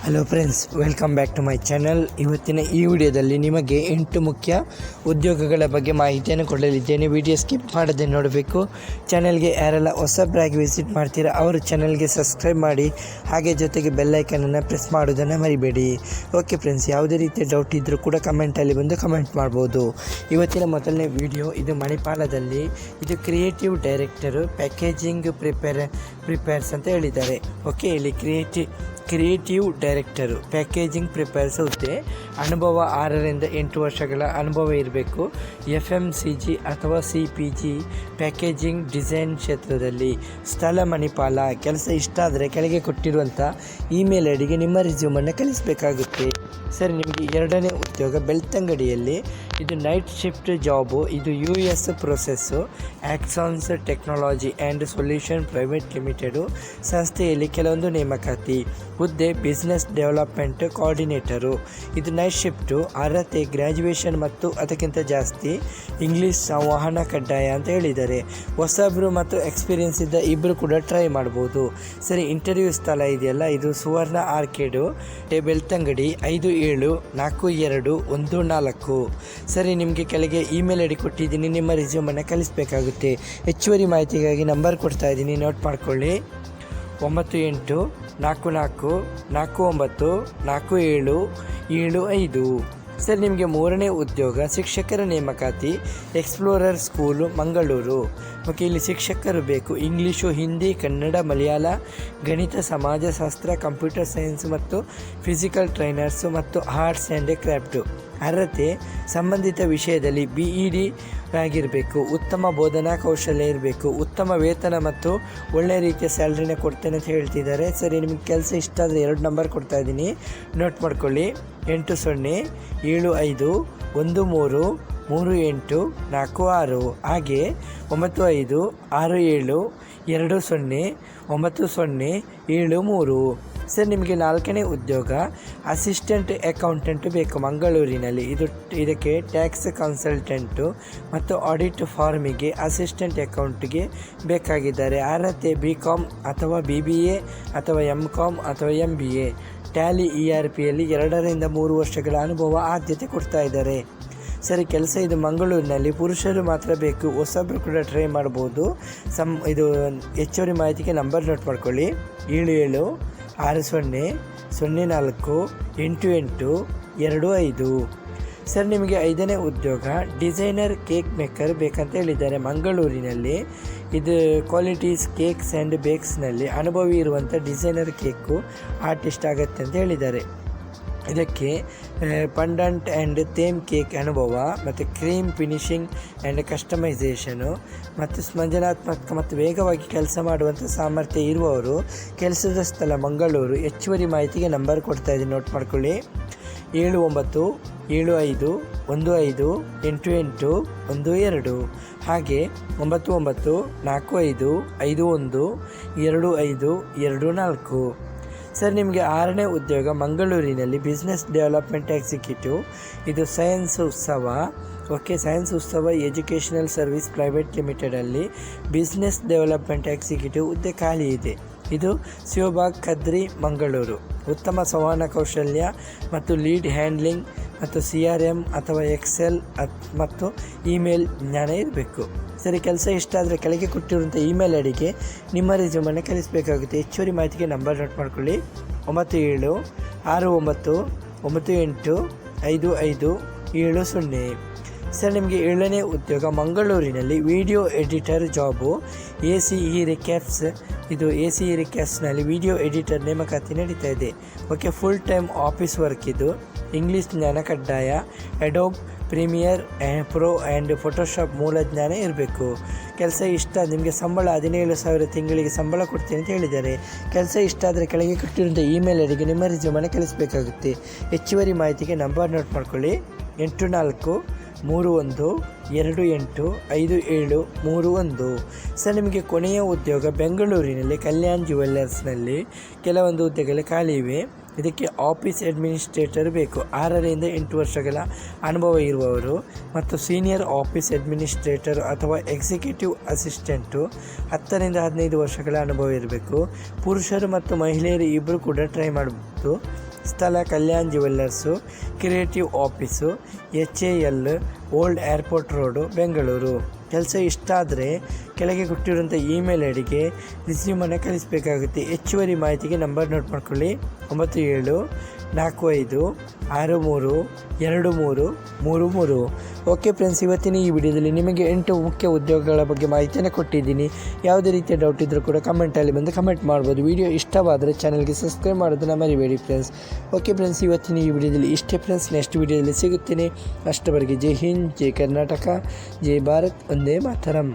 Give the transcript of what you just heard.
Hello friends, welcome back to my channel. ಇವತ್ತಿನ ಈ ವಿಡಿಯೋದಲ್ಲಿ ನಿಮಗೆ 8 ಮುಖ್ಯ ಉದ್ಯೋಗಗಳ ಬಗ್ಗೆ ಮಾಹಿತಿಯನ್ನು ಕೊಡಲಿದ್ದೇನೆ. ವಿಡಿಯೋ ಸ್ಕಿಪ್ ಮಾಡದೆ ನೋಡಬೇಕು. ಚಾನಲ್ಗೆ ಯಾರೆಲ್ಲ ಹೊಸಬ್ರಾಗಿ ವಿಸಿಟ್ ಮಾಡ್ತೀರಾ ಅವರು ಚಾನಲ್ಗೆ ಸಬ್ಸ್ಕ್ರೈಬ್ ಮಾಡಿ, ಹಾಗೆ ಜೊತೆಗೆ ಬೆಲ್ಲೈಕನನ್ನು ಪ್ರೆಸ್ ಮಾಡೋದನ್ನು ಮರಿಬೇಡಿ. ಓಕೆ ಫ್ರೆಂಡ್ಸ್, ಯಾವುದೇ ರೀತಿಯ ಡೌಟ್ ಇದ್ದರೂ ಕೂಡ ಕಮೆಂಟಲ್ಲಿ ಬಂದು ಕಮೆಂಟ್ ಮಾಡ್ಬೋದು. ಇವತ್ತಿನ ಮೊದಲನೇ ವಿಡಿಯೋ ಇದು ಮಣಿಪಾಲದಲ್ಲಿ. ಇದು ಕ್ರಿಯೇಟಿವ್ ಡೈರೆಕ್ಟರು ಪ್ಯಾಕೇಜಿಂಗ್ ಪ್ರಿಪೇರ್ಸ್ ಅಂತ ಹೇಳಿದ್ದಾರೆ. ಓಕೆ, ಇಲ್ಲಿ ಕ್ರಿಯೇಟಿವ್ ಡೈರೆಕ್ಟರು ಪ್ಯಾಕೇಜಿಂಗ್ ಪ್ರಿಪೇರ್ಸ್ ಹುದ್ದೆ. ಅನುಭವ 6 ರಿಂದ 8 ವರ್ಷಗಳ ಅನುಭವ ಇರಬೇಕು. FMCG ಅಥವಾ CPG ಪ್ಯಾಕೇಜಿಂಗ್ ಡಿಸೈನ್ ಕ್ಷೇತ್ರದಲ್ಲಿ. ಸ್ಥಳ ಮಣಿಪಾಲ. ಕೆಲಸ ಇಷ್ಟ ಆದರೆ ಕೆಳಗೆ ಕೊಟ್ಟಿರುವಂಥ ಇಮೇಲ್ ಐಡಿಗೆ ನಿಮ್ಮ ರಿಸ್ಯೂಮನ್ನು ಕಳಿಸಬೇಕಾಗುತ್ತೆ. ಸರಿ, ನಿಮಗೆ ಎರಡನೇ ಉದ್ಯೋಗ ಬೆಳ್ತಂಗಡಿಯಲ್ಲಿ. ಇದು ನೈಟ್ ಶಿಫ್ಟ್ ಜಾಬು. ಇದು US process Axons technology and solution private limited ಸಂಸ್ಥೆಯಲ್ಲಿ ಕೆಲವೊಂದು ನೇಮಕಾತಿ. ಹುದ್ದೆ ಬಿಸ್ನೆಸ್ ಡೆವಲಪ್ಮೆಂಟ್ ಕೋಆರ್ಡಿನೇಟರು. ಇದು ನೈಟ್ ಶಿಫ್ಟು. ಅರ್ಹತೆ ಗ್ರ್ಯಾಜುಯೇಷನ್ ಮತ್ತು ಅದಕ್ಕಿಂತ ಜಾಸ್ತಿ. ಇಂಗ್ಲೀಷ್ ಸಂವಹನ ಕಡ್ಡಾಯ ಅಂತ ಹೇಳಿದ್ದಾರೆ. ಹೊಸಬ್ರು ಮತ್ತು ಎಕ್ಸ್ಪೀರಿಯನ್ಸ್ ಇದ್ದ ಇಬ್ಬರು ಕೂಡ ಟ್ರೈ ಮಾಡ್ಬೋದು. ಸರಿ, ಇಂಟರ್ವ್ಯೂ ಸ್ಥಳ ಇದೆಯಲ್ಲ, ಇದು ಸುವರ್ಣ ಆರ್ಕೇಡು, ಬೆಳ್ತಂಗಡಿ 574214. ಸರಿ, ನಿಮಗೆ ಕೆಳಗೆ ಇಮೇಲ್ ಐಡಿ ಕೊಟ್ಟಿದ್ದೀನಿ. ನಿಮ್ಮ ರಿಸ್ಯೂಮನ್ನು ಕಳಿಸಬೇಕಾಗುತ್ತೆ. ಹೆಚ್ಚುವರಿ ಮಾಹಿತಿಗಾಗಿ ನಂಬರ್ ಕೊಡ್ತಾ ಇದ್ದೀನಿ, ನೋಟ್ ಮಾಡ್ಕೊಳ್ಳಿ. 9844944775. ಸರ್, ನಿಮಗೆ ಮೂರನೇ ಉದ್ಯೋಗ ಶಿಕ್ಷಕರ ನೇಮಕಾತಿ. Explorer school Mangaluru. ಓಕೆ, ಇಲ್ಲಿ ಶಿಕ್ಷಕರು ಬೇಕು. ಇಂಗ್ಲೀಷು, ಹಿಂದಿ, ಕನ್ನಡ, ಮಲಯಾಳ, ಗಣಿತ, ಸಮಾಜಶಾಸ್ತ್ರ, ಕಂಪ್ಯೂಟರ್ ಸೈನ್ಸ್ ಮತ್ತು ಫಿಸಿಕಲ್ ಟ್ರೈನರ್ಸು ಮತ್ತು ಆರ್ಟ್ಸ್ ಆ್ಯಂಡ್ ಕ್ರಾಫ್ಟು. ಅರ್ಹತೆ ಸಂಬಂಧಿತ ವಿಷಯದಲ್ಲಿ BEd ಆಗಿರಬೇಕು. ಉತ್ತಮ ಬೋಧನಾ ಕೌಶಲ್ಯ ಇರಬೇಕು. ಉತ್ತಮ ವೇತನ ಮತ್ತು ಒಳ್ಳೆಯ ರೀತಿಯ ಸ್ಯಾಲ್ರಿನ ಕೊಡ್ತೇನೆ ಅಂತ ಹೇಳ್ತಿದ್ದಾರೆ. ಸರಿ, ನಿಮಗೆ ಕೆಲಸ ಇಷ್ಟ ಆದರೆ 2 ನಂಬರ್ ಕೊಡ್ತಾ ಇದ್ದೀನಿ, ನೋಟ್ ಮಾಡ್ಕೊಳ್ಳಿ. 8071333846, ಹಾಗೆ 9567209073. ಸರ್, ನಿಮಗೆ ನಾಲ್ಕನೇ ಉದ್ಯೋಗ ಅಸಿಸ್ಟೆಂಟ್ ಅಕೌಂಟೆಂಟ್ ಬೇಕು ಮಂಗಳೂರಿನಲ್ಲಿ. ಇದಕ್ಕೆ ಟ್ಯಾಕ್ಸ್ ಕನ್ಸಲ್ಟೆಂಟು ಮತ್ತು ಆಡಿಟ್ ಫಾರ್ಮಿಗೆ ಅಸಿಸ್ಟೆಂಟ್ ಅಕೌಂಟ್ಗೆ ಬೇಕಾಗಿದ್ದಾರೆ. ಅರ್ಹತೆ BCom ಅಥವಾ BBA ಅಥವಾ MCom ಅಥವಾ MBA. ಟ್ಯಾಲಿ ERPಯಲ್ಲಿ 2 ರಿಂದ 3 ವರ್ಷಗಳ ಅನುಭವ ಆದ್ಯತೆ ಕೊಡ್ತಾ ಇದ್ದಾರೆ. ಸರಿ, ಕೆಲಸ ಇದು ಮಂಗಳೂರಿನಲ್ಲಿ. ಪುರುಷರು ಮಾತ್ರ ಬೇಕು, ಹೊಸಬ್ರು ಕೂಡ ಟ್ರೈ ಮಾಡ್ಬೋದು. ಇದು ಹೆಚ್ಚುವರಿ ಮಾಹಿತಿಗೆ ನಂಬರ್ ನೋಟ್ ಮಾಡ್ಕೊಳ್ಳಿ. 7760048825. ಸರ್, ನಿಮಗೆ 5ನೇ ಉದ್ಯೋಗ ಡಿಸೈನರ್ ಕೇಕ್ ಮೇಕರ್ ಬೇಕಂತ ಹೇಳಿದ್ದಾರೆ ಮಂಗಳೂರಿನಲ್ಲಿ. ಇದು ಕ್ವಾಲಿಟೀಸ್ ಕೇಕ್ಸ್ ಆ್ಯಂಡ್ ಬೇಕ್ಸ್ನಲ್ಲಿ ಅನುಭವಿ ಇರುವಂಥ ಡಿಸೈನರ್ ಕೇಕು ಆರ್ಟಿಸ್ಟ್ ಆಗುತ್ತೆ ಅಂತ ಹೇಳಿದ್ದಾರೆ. ಇದಕ್ಕೆ ಪಂಡಂಟ್ ಆ್ಯಂಡ್ ಥೇಮ್ ಕೇಕ್ ಅನುಭವ ಮತ್ತು ಕ್ರೀಮ್ ಫಿನಿಷಿಂಗ್ ಆ್ಯಂಡ್ ಕಸ್ಟಮೈಸೇಷನು ಮತ್ತು ಸೃಜನಾತ್ಮಕ ಮತ್ತು ವೇಗವಾಗಿ ಕೆಲಸ ಮಾಡುವಂಥ ಸಾಮರ್ಥ್ಯ ಇರುವವರು. ಕೆಲಸದ ಸ್ಥಳ ಮಂಗಳೂರು. ಹೆಚ್ಚುವರಿ ಮಾಹಿತಿಗೆ ನಂಬರ್ ಕೊಡ್ತಾ ಇದ್ದೀನಿ, ನೋಟ್ ಮಾಡ್ಕೊಳ್ಳಿ. 7915158812, ಹಾಗೆ 9945512524. ಸರ್, ನಿಮಗೆ 6ನೇ ಉದ್ಯೋಗ ಮಂಗಳೂರಿನಲ್ಲಿ ಬಿಸ್ನೆಸ್ ಡೆವಲಪ್ಮೆಂಟ್ ಎಕ್ಸಿಕ್ಯೂಟಿವ್. ಇದು science Utsav. Okay, science Utsav educational service private ಲಿಮಿಟೆಡಲ್ಲಿ ಬಿಸ್ನೆಸ್ ಡೆವಲಪ್ಮೆಂಟ್ ಎಕ್ಸಿಕ್ಯೂಟಿವ್ ಹುದ್ದೆ ಖಾಲಿ ಇದೆ. ಇದು ಶಿವಬಾಗ್ ಕದ್ರಿ ಮಂಗಳೂರು. ಉತ್ತಮ ಸಂವಹನ ಕೌಶಲ್ಯ ಮತ್ತು ಲೀಡ್ ಹ್ಯಾಂಡ್ಲಿಂಗ್ ಮತ್ತು CRM ಅಥವಾ ಎಕ್ಸೆಲ್ ಮತ್ತು ಇಮೇಲ್ ಜ್ಞಾನ ಇರಬೇಕು. ಸರಿ, ಕೆಲಸ ಇಷ್ಟ ಆದರೆ ಕೆಳಗೆ ಕೊಟ್ಟಿರುವಂಥ ಇಮೇಲ್ ಐಡಿಗೆ ನಿಮ್ಮ ರಿಸ್ಯೂಮನ್ನು ಕಳಿಸಬೇಕಾಗುತ್ತೆ. ಹೆಚ್ಚುವರಿ ಮಾಹಿತಿಗೆ ನಂಬರ್ ನೋಟ್ ಮಾಡ್ಕೊಳ್ಳಿ. 9769985570. ಸರ್, ನಿಮಗೆ 7ನೇ ಉದ್ಯೋಗ ಮಂಗಳೂರಿನಲ್ಲಿ video editor job. ACE recaps. ಇದು ACE ರಿಕ್ಯಾಪ್ಸ್ನಲ್ಲಿ ವಿಡಿಯೋ ಎಡಿಟರ್ ನೇಮಕಾತಿ ನಡೀತಾ ಇದೆ. Okay, full time office work. ಇದು ಇಂಗ್ಲೀಷ್ ಜ್ಞಾನ ಕಡ್ಡಾಯ. Adobe Premiere Pro and Photoshop ಮೂಲ ಜ್ಞಾನ ಇರಬೇಕು. ಕೆಲಸ ಇಷ್ಟ, ನಿಮಗೆ ಸಂಬಳ 17,000 ತಿಂಗಳಿಗೆ ಸಂಬಳ ಕೊಡ್ತೀನಿ ಅಂತ ಹೇಳಿದ್ದಾರೆ. ಕೆಲಸ ಇಷ್ಟ ಆದರೆ ಕೆಳಗೆ ಕೊಟ್ಟಿರುವಂಥ ಇಮೇಲ್ ಐಡಿಗೆ ನಿಮ್ಮ ರಿಸ್ಯೂಮನ್ನು ಕಳಿಸಬೇಕಾಗುತ್ತೆ. ಹೆಚ್ಚುವರಿ ಮಾಹಿತಿಗೆ ನಂಬರ್ ನೋಟ್ ಮಾಡ್ಕೊಳ್ಳಿ. 8431285731. ಸರ್, ನಿಮಗೆ ಕೊನೆಯ ಉದ್ಯೋಗ ಬೆಂಗಳೂರಿನಲ್ಲಿ ಕಲ್ಯಾಣ್ ಜ್ಯುವೆಲ್ಲರ್ಸ್ನಲ್ಲಿ ಕೆಲವೊಂದು ಹುದ್ದೆಗಳು ಖಾಲಿ ಇವೆ. ಇದಕ್ಕೆ ಆಫೀಸ್ ಅಡ್ಮಿನಿಸ್ಟ್ರೇಟರ್ ಬೇಕು. 6 ರಿಂದ 8 ವರ್ಷಗಳ ಅನುಭವ ಇರುವವರು ಮತ್ತು ಸೀನಿಯರ್ ಆಫೀಸ್ ಅಡ್ಮಿನಿಸ್ಟ್ರೇಟರ್ ಅಥವಾ ಎಕ್ಸಿಕ್ಯೂಟಿವ್ ಅಸಿಸ್ಟೆಂಟು 10 ರಿಂದ 15 ವರ್ಷಗಳ ಅನುಭವ ಇರಬೇಕು. ಪುರುಷರು ಮತ್ತು ಮಹಿಳೆಯರು ಇಬ್ಬರು ಕೂಡ ಟ್ರೈ ಮಾಡಬಹುದು. ಸ್ಥಳ Kalyan jewellers, creative office, HAL, old airport road, Bengaluru. ಕೆಲಸ ಇಷ್ಟ ಆದರೆ ಕೆಳಗೆ ಕೊಟ್ಟಿರುವಂಥ ಇಮೇಲ್ ಐಡಿಗೆ ರಿಸ್ಯೂಮನ್ನು ಕಳಿಸಬೇಕಾಗುತ್ತೆ. ಹೆಚ್ಚುವರಿ ಮಾಹಿತಿಗೆ ನಂಬರ್ ನೋಟ್ ಮಾಡ್ಕೊಳ್ಳಿ: 9745632333. ಓಕೆ ಫ್ರೆಂಡ್ಸ್, ಇವತ್ತಿನ ಈ ವಿಡಿಯೋದಲ್ಲಿ ನಿಮಗೆ 8 ಮುಖ್ಯ ಉದ್ಯೋಗಗಳ ಬಗ್ಗೆ ಮಾಹಿತಿಯನ್ನು ಕೊಟ್ಟಿದ್ದೀನಿ. ಯಾವುದೇ ರೀತಿಯ ಡೌಟ್ ಇದ್ದರೂ ಕೂಡ ಕಮೆಂಟಲ್ಲಿ ಬಂದು ಕಮೆಂಟ್ ಮಾಡ್ಬೋದು. ವಿಡಿಯೋ ಇಷ್ಟವಾದರೆ ಚಾನಲ್ಗೆ ಸಬ್ಸ್ಕ್ರೈಬ್ ಮಾಡೋದನ್ನು ಮರಿಬೇಡಿ ಫ್ರೆಂಡ್ಸ್. ಓಕೆ ಫ್ರೆಂಡ್ಸ್, ಇವತ್ತಿನ ಈ ವಿಡಿಯೋದಲ್ಲಿ ಇಷ್ಟೇ ಫ್ರೆಂಡ್ಸ್. ನೆಕ್ಸ್ಟ್ ವಿಡಿಯೋದಲ್ಲಿ ಸಿಗುತ್ತೇನೆ. ಅಷ್ಟವರೆಗೆ ಜೈ ಹಿಂದ್, ಜೈ ಕರ್ನಾಟಕ, ಜೈ ಭಾರತ್, ಒಂದೇ ಮಾತರಂ.